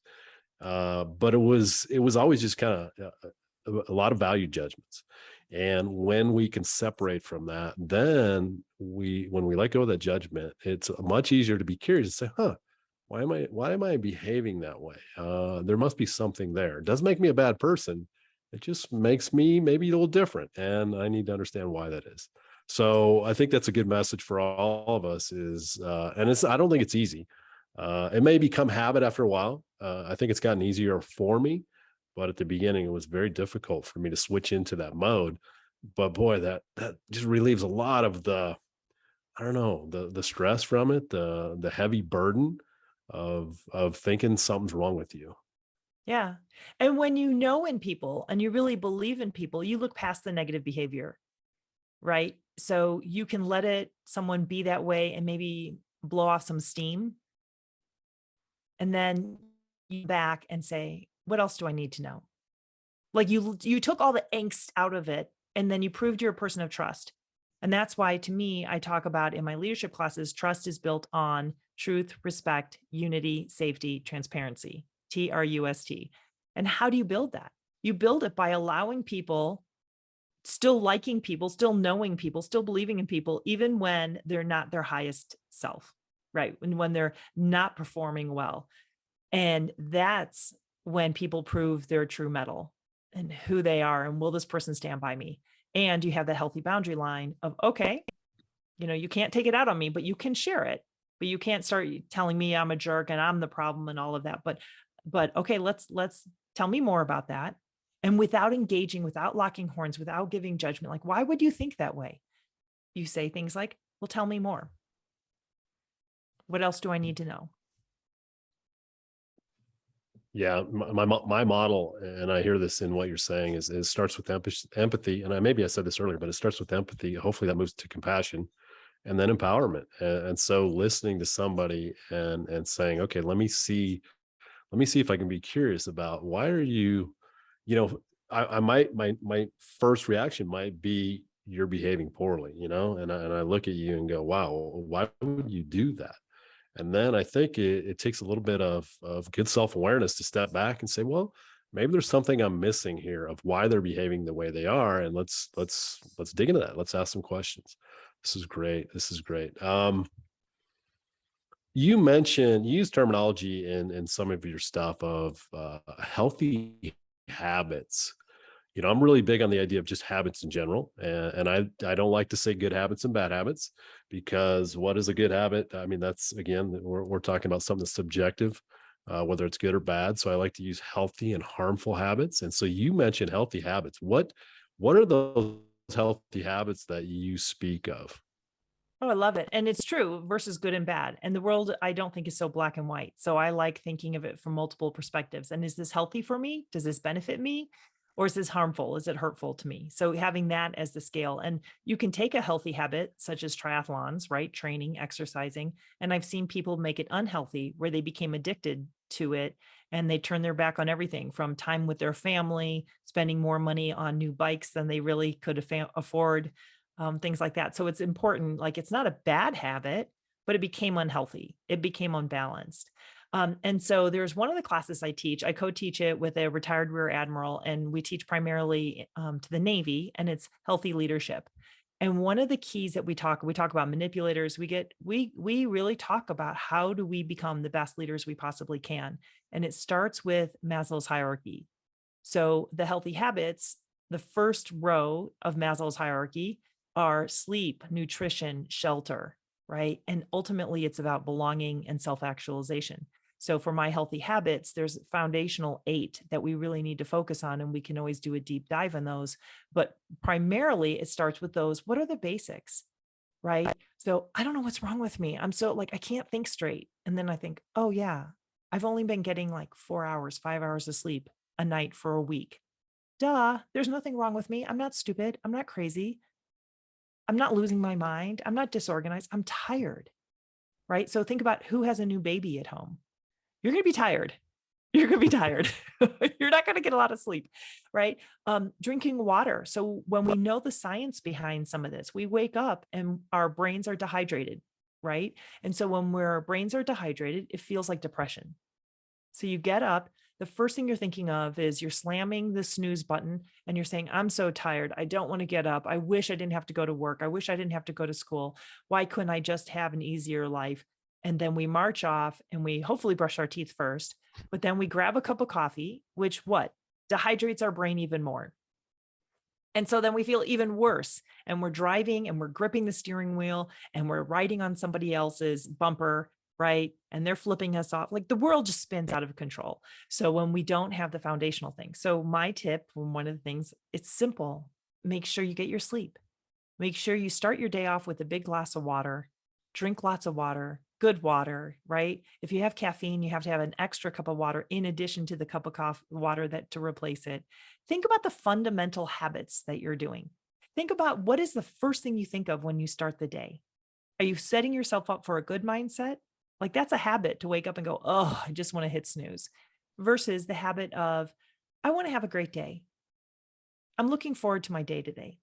But it was always just kind of a lot of value judgments. And when we can separate from that, then when we let go of that judgment, it's much easier to be curious and say, huh, why am I behaving that way? There must be something there. It doesn't make me a bad person. It just makes me maybe a little different. And I need to understand why that is. So I think that's a good message for all of us I don't think it's easy. It may become habit after a while. I think it's gotten easier for me, but at the beginning it was very difficult for me to switch into that mode. But boy, that just relieves a lot of I don't know, the stress from it, the heavy burden of thinking something's wrong with you. Yeah. And when you know in people and you really believe in people, you look past the negative behavior, right? So you can let someone be that way and maybe blow off some steam. And then you back and say, what else do I need to know? Like you took all the angst out of it, and then you proved you're a person of trust. And that's why, to me, I talk about in my leadership classes, trust is built on truth, respect, unity, safety, transparency, TRUST. And how do you build that? You build it by allowing people, still liking people, still knowing people, still believing in people, even when they're not their highest self, right? When they're not performing well. And that's when people prove their true mettle and who they are, and will this person stand by me? And you have that healthy boundary line of, okay, you can't take it out on me, but you can share it, but you can't start telling me I'm a jerk and I'm the problem and all of that. But okay, let's tell me more about that. And without engaging, without locking horns, without giving judgment, like, why would you think that way? You say things like, well, tell me more. What else do I need to know? Yeah, my model, and I hear this in what you're saying, is starts with empathy, and maybe I said this earlier, but it starts with empathy. Hopefully, that moves to compassion, and then empowerment. And so, listening to somebody and saying, okay, let me see if I can be curious about why are you, you know, I might my first reaction might be you're behaving poorly, and I look at you and go, wow, why would you do that? And then I think it takes a little bit of good self-awareness to step back and say, well, maybe there's something I'm missing here of why they're behaving the way they are. And let's dig into that. Let's ask some questions. This is great. This is great. You use terminology in some of your stuff of healthy habits. I'm really big on the idea of just habits in general, and I don't like to say good habits and bad habits, because what is a good habit? I mean, that's, again, we're talking about something that's subjective, whether it's good or bad. So I like to use healthy and harmful habits. And so you mentioned healthy habits. What are those healthy habits that you speak of? Oh, I love it. And it's true versus good and bad. And the world, I don't think, is so black and white. So I like thinking of it from multiple perspectives. And is this healthy for me? Does this benefit me? Or is this harmful? Is it hurtful to me? So having that as the scale. And you can take a healthy habit, such as triathlons, right? Training, exercising. And I've seen people make it unhealthy where they became addicted to it and they turn their back on everything from time with their family, spending more money on new bikes than they really could afford, things like that. So it's important, like it's not a bad habit, but it became unhealthy. It became unbalanced. And so there's one of the classes I teach. I co-teach it with a retired Rear Admiral, and we teach primarily to the Navy, and it's healthy leadership. And one of the keys that we talk about manipulators. We really talk about how do we become the best leaders we possibly can, and it starts with Maslow's hierarchy. So the healthy habits, the first row of Maslow's hierarchy are sleep, nutrition, shelter, right? And ultimately, it's about belonging and self actualization. So for my healthy habits, there's foundational 8 that we really need to focus on, and we can always do a deep dive on those. But primarily, it starts with those. What are the basics, right? So I don't know what's wrong with me. I'm so like, I can't think straight. And then I think, oh, yeah, I've only been getting like 4 hours, 5 hours of sleep a night for a week. Duh, there's nothing wrong with me. I'm not stupid. I'm not crazy. I'm not losing my mind. I'm not disorganized. I'm tired, right? So think about who has a new baby at home. You're going to be tired. You're going to be tired. You're not going to get a lot of sleep, right? Drinking water. So when we know the science behind some of this, we wake up and our brains are dehydrated, right? And so when our brains are dehydrated, it feels like depression. So you get up, the first thing you're thinking of is you're slamming the snooze button and you're saying, I'm so tired. I don't want to get up. I wish I didn't have to go to work. I wish I didn't have to go to school. Why couldn't I just have an easier life? And then we march off and we hopefully brush our teeth first, but then we grab a cup of coffee, which what? Dehydrates our brain even more. And so then we feel even worse. And we're driving and we're gripping the steering wheel and we're riding on somebody else's bumper, right? And they're flipping us off. Like the world just spins out of control. So when we don't have the foundational thing. So my tip, one of the things, it's simple. Make sure you get your sleep. Make sure you start your day off with a big glass of water, drink lots of water, good water, right? If you have caffeine, you have to have an extra cup of water in addition to the cup of coffee, water that to replace it. Think about the fundamental habits that you're doing. Think about what is the first thing you think of when you start the day. Are you setting yourself up for a good mindset? Like that's a habit to wake up and go, oh, I just want to hit snooze versus the habit of, I want to have a great day. I'm looking forward to my day today,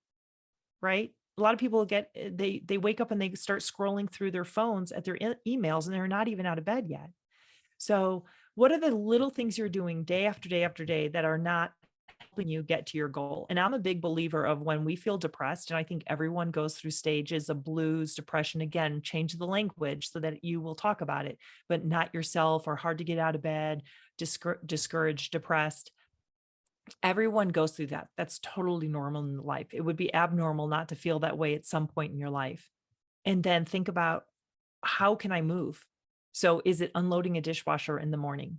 right? A lot of people they wake up and they start scrolling through their phones at their emails and they're not even out of bed yet. So, what are the little things you're doing day after day after day that are not helping you get to your goal? And I'm a big believer of when we feel depressed, and I think everyone goes through stages of blues, depression. Again, change the language so that you will talk about it, but not yourself or hard to get out of bed, discouraged, depressed. Everyone goes through that. That's totally normal in life. It would be abnormal not to feel that way at some point in your life. And then think about, how can I move? So is it unloading a dishwasher in the morning?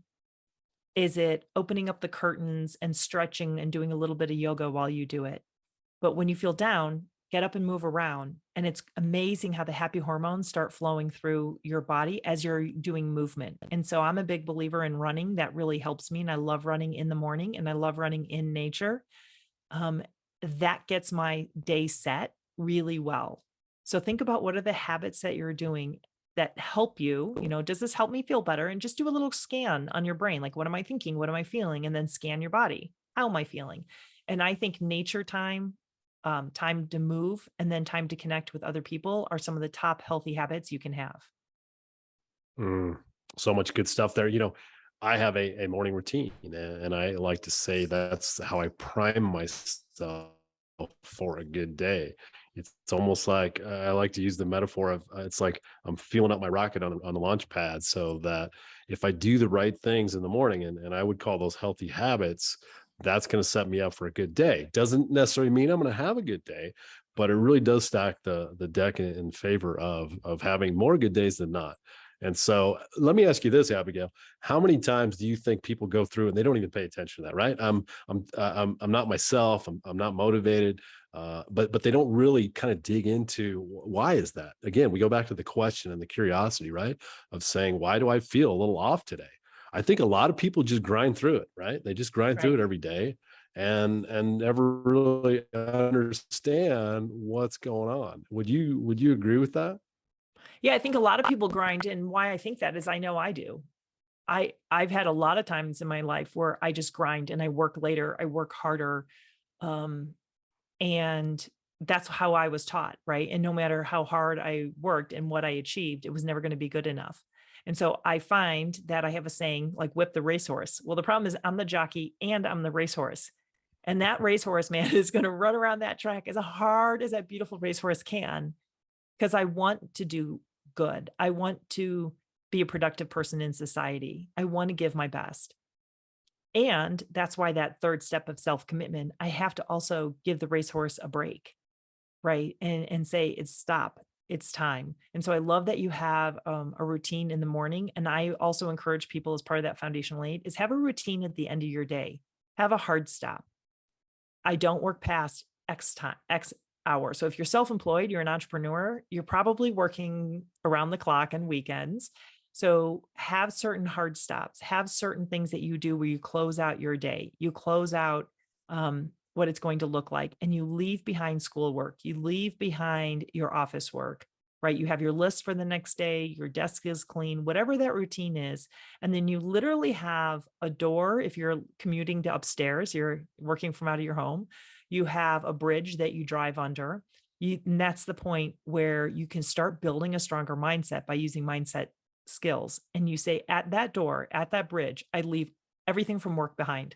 Is it opening up the curtains and stretching and doing a little bit of yoga while you do it? But when you feel down, get up and move around. And it's amazing how the happy hormones start flowing through your body as you're doing movement. And so I'm a big believer in running. That really helps me. And I love running in the morning and I love running in nature. Um, that gets my day set really well. So think about what are the habits that you're doing that help you, does this help me feel better? And just do a little scan on your brain. Like, what am I thinking? What am I feeling? And then scan your body. How am I feeling? And I think nature time, time to move, and then time to connect with other people are some of the top healthy habits you can have. Mm, so much good stuff there. I have a morning routine, and I like to say that's how I prime myself for a good day. It's almost like I like to use the metaphor of it's like I'm fueling up my rocket on the launch pad, so that if I do the right things in the morning, and I would call those healthy habits, that's going to set me up for a good day. Doesn't necessarily mean I'm going to have a good day, but it really does stack the deck in favor of having more good days than not. And so let me ask you this, Abigail: how many times do you think people go through and they don't even pay attention to that? Right? I'm not myself. I'm not motivated. But they don't really kind of dig into why is that. Again, we go back to the question and the curiosity, right? Of saying, why do I feel a little off today? I think a lot of people just grind through it, right? They just grind through Right. it every day and never really understand what's going on. Would you agree with that? Yeah, I think a lot of people grind, and why I think that is I know I do. I've had a lot of times in my life where I just grind and I work later, I work harder. Um, and that's how I was taught, right? And no matter how hard I worked and what I achieved, it was never going to be good enough. And so I find that I have a saying like whip the racehorse. Well, the problem is I'm the jockey and I'm the racehorse. And that racehorse, man, is going to run around that track as hard as that beautiful racehorse can, because I want to do good. I want to be a productive person in society. I want to give my best. And that's why that third step of self-commitment, I have to also give the racehorse a break, right? And say, it's stop, it's time. And so I love that you have a routine in the morning. And I also encourage people as part of that foundational aid is have a routine at the end of your day. Have a hard stop. I don't work past X time, X hour. So if you're self-employed, you're an entrepreneur, you're probably working around the clock and weekends. So have certain hard stops, have certain things that you do where you close out your day, you close out what it's going to look like, and you leave behind schoolwork, you leave behind your office work, right? You have your list for the next day, your desk is clean, whatever that routine is. And then you literally have a door. If you're commuting to upstairs, you're working from out of your home, you have a bridge that you drive under. And that's the point where you can start building a stronger mindset by using mindset skills. And you say, at that door, at that bridge, I leave everything from work behind.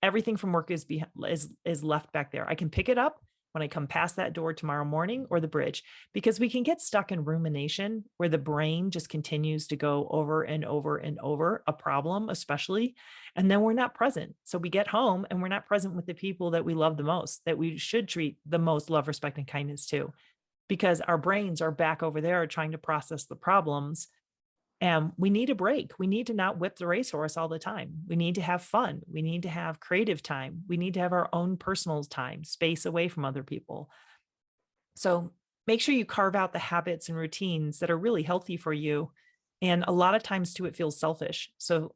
Everything from work is left back there. I can pick it up when I come past that door tomorrow morning or the bridge, because we can get stuck in rumination where the brain just continues to go over and over and over a problem, especially, and then we're not present. So we get home and we're not present with the people that we love the most, that we should treat the most love, respect, and kindness to, because our brains are back over there trying to process the problems. And we need a break. We need to not whip the racehorse all the time. We need to have fun. We need to have creative time. We need to have our own personal time, space away from other people. So make sure you carve out the habits and routines that are really healthy for you. And a lot of times too, it feels selfish. So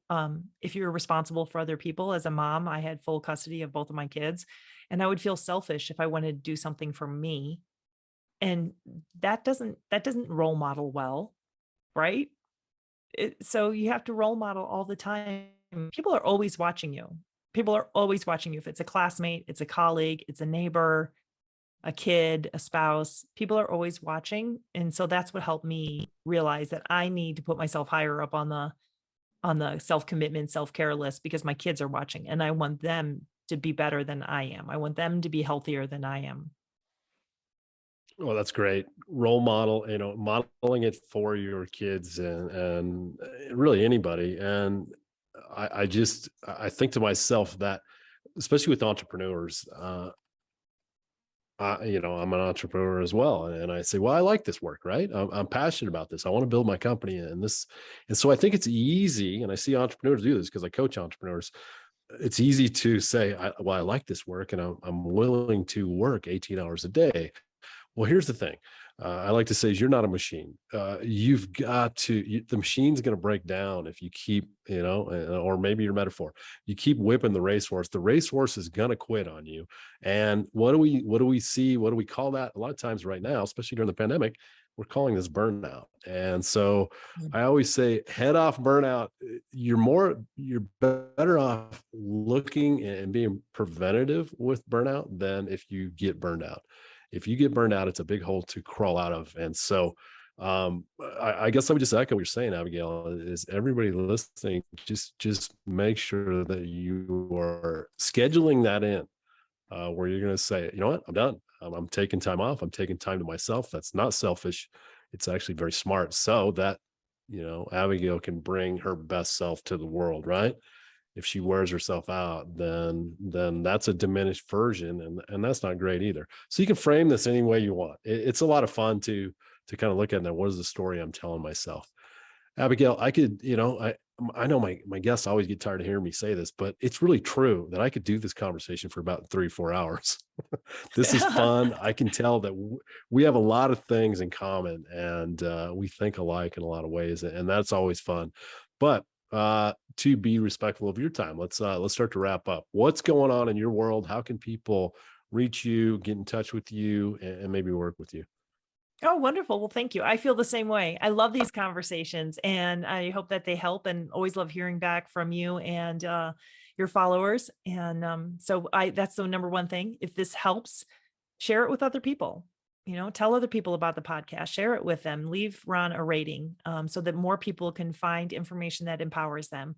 if you're responsible for other people, as a mom, I had full custody of both of my kids, and I would feel selfish if I wanted to do something for me. And that doesn't role model well, right? So you have to role model all the time. People are always watching you. People are always watching you. If it's a classmate, it's a colleague, it's a neighbor, a kid, a spouse, people are always watching. And so that's what helped me realize that I need to put myself higher up on the self-commitment, self-care list, because my kids are watching and I want them to be better than I am. I want them to be healthier than I am. Well, that's great. Role model, modeling it for your kids and really anybody. And I think to myself that, especially with entrepreneurs, I'm an entrepreneur as well, and I say, well, I like this work, right? I'm passionate about this. I want to build my company and this, and so I think it's easy. And I see entrepreneurs do this because I coach entrepreneurs. it's easy to say, well, I like this work and I'm willing to work 18 hours a day. Well, here's the thing. I like to say is you're not a machine. You've got to, the machine's going to break down if you keep, or maybe your metaphor, you keep whipping the racehorse. The racehorse is going to quit on you. And what do we see? What do we call that? A lot of times right now, especially during the pandemic, we're calling this burnout. And so Mm. I always say head off burnout. You're better off looking and being preventative with burnout than if you get burned out. If you get burned out, it's a big hole to crawl out of. And so I guess let me just echo what you're saying, Abigail, is everybody listening, just make sure that you are scheduling that in where you're going to say, you know what, I'm done. I'm taking time off. I'm taking time to myself. That's not selfish. It's actually very smart. So that, Abigail can bring her best self to the world, right? If she wears herself out, then that's a diminished version, and that's not great either. So you can frame this any way you want. It's a lot of fun to kind of look at that. What is the story I'm telling myself? Abigail, I could, I know my guests always get tired of hearing me say this, but it's really true that I could do this conversation for about 3-4 hours. This is fun. I can tell that we have a lot of things in common, and we think alike in a lot of ways, and that's always fun. But to be respectful of your time, let's start to wrap up. What's going on in your world? How can people reach you, get in touch with you, and maybe work with you? Oh, wonderful. Well, thank you. I feel the same way. I love these conversations and I hope that they help, and always love hearing back from you and your followers. And that's the number one thing. If this helps, share it with other people. Tell other people about the podcast, share it with them, leave Ron a rating so that more people can find information that empowers them.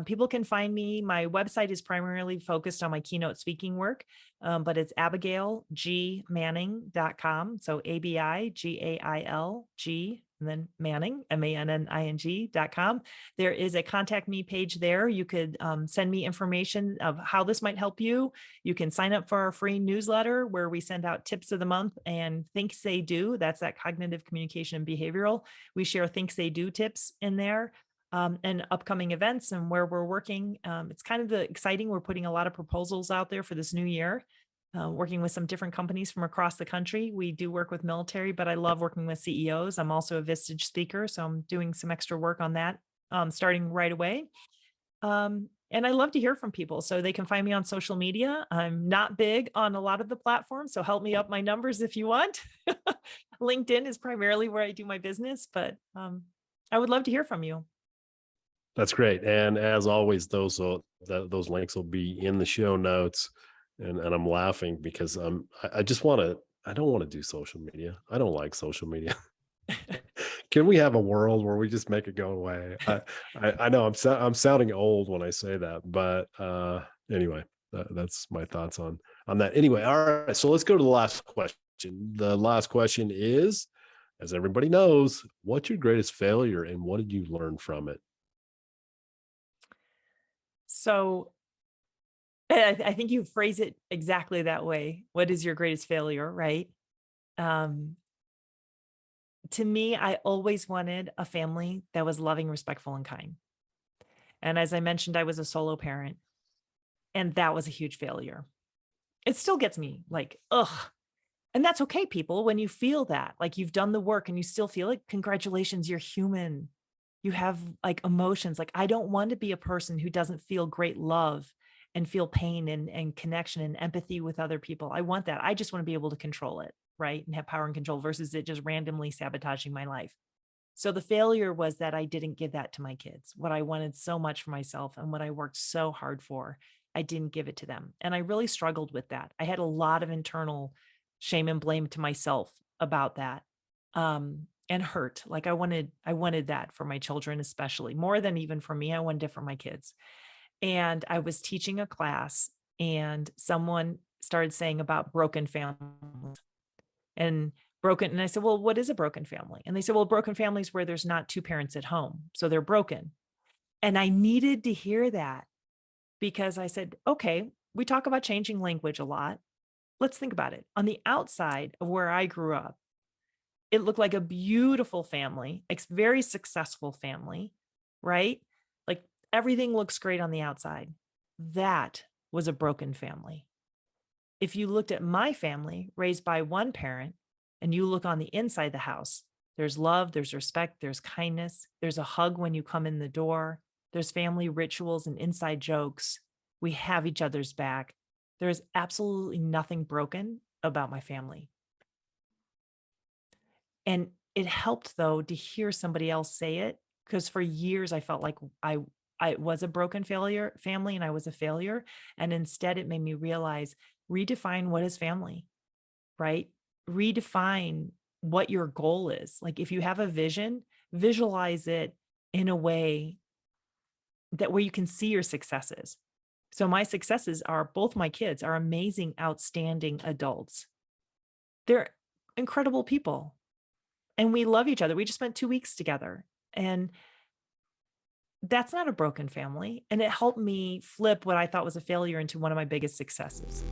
People can find me. My website is primarily focused on my keynote speaking work, but it's abigailgmanning.com. So ABIGAILG and then Manning, MANNING.com. There is a contact me page there. You could send me information of how this might help you. You can sign up for our free newsletter where we send out tips of the month and Think Say Do. That's that cognitive communication and behavioral. We share Think Say Do tips in there. And upcoming events and where we're working. It's kind of exciting. We're putting a lot of proposals out there for this new year, working with some different companies from across the country. We do work with military, but I love working with CEOs. I'm also a Vistage speaker, so I'm doing some extra work on that starting right away. And I love to hear from people, so they can find me on social media. I'm not big on a lot of the platforms, so help me up my numbers if you want. LinkedIn is primarily where I do my business, but I would love to hear from you. That's great. And as always, those links will be in the show notes. And I'm laughing because I just want to. I don't want to do social media. I don't like social media. Can we have a world where we just make it go away? I know I'm sounding old when I say that, but anyway, that's my thoughts on that. Anyway, all right. So let's go to the last question. The last question is, as everybody knows, what's your greatest failure and what did you learn from it? So I think you phrase it exactly that way. What is your greatest failure, right? Um, to me, I always wanted a family that was loving, respectful, and kind. And as I mentioned, I was a solo parent, and that was a huge failure. It still gets me like, ugh. And that's okay, people. When you feel that, like you've done the work and you still feel it, congratulations, you're human. You have like emotions. Like, I don't want to be a person who doesn't feel great love and feel pain and connection and empathy with other people. I want that. I just want to be able to control it, right? And have power and control versus it just randomly sabotaging my life. So the failure was that I didn't give that to my kids, what I wanted so much for myself and what I worked so hard for. I didn't give it to them. And I really struggled with that. I had a lot of internal shame and blame to myself about that. And hurt. Like I wanted that for my children, especially more than even for me. I wanted it for my kids. And I was teaching a class and someone started saying about broken families and broken. And I said, well, what is a broken family? And they said, well, broken families where there's not two parents at home. So they're broken. And I needed to hear that because I said, okay, we talk about changing language a lot. Let's think about it. On the outside of where I grew up, it looked like a beautiful family, a very successful family, right? Like everything looks great on the outside. that was a broken family. If you looked at my family raised by one parent and you look on the inside of the house, there's love, there's respect, there's kindness, there's a hug when you come in the door, there's family rituals and inside jokes. We have each other's back. There is absolutely nothing broken about my family. And it helped though to hear somebody else say it, because for years I felt like I was a broken failure family and I was a failure. And instead it made me realize, redefine what is family, right? Redefine what your goal is. Like if you have a vision, visualize it in a way that where you can see your successes. So my successes are both my kids are amazing, outstanding adults. They're incredible people and we love each other. We just spent 2 weeks together and that's not a broken family. And it helped me flip what I thought was a failure into one of my biggest successes.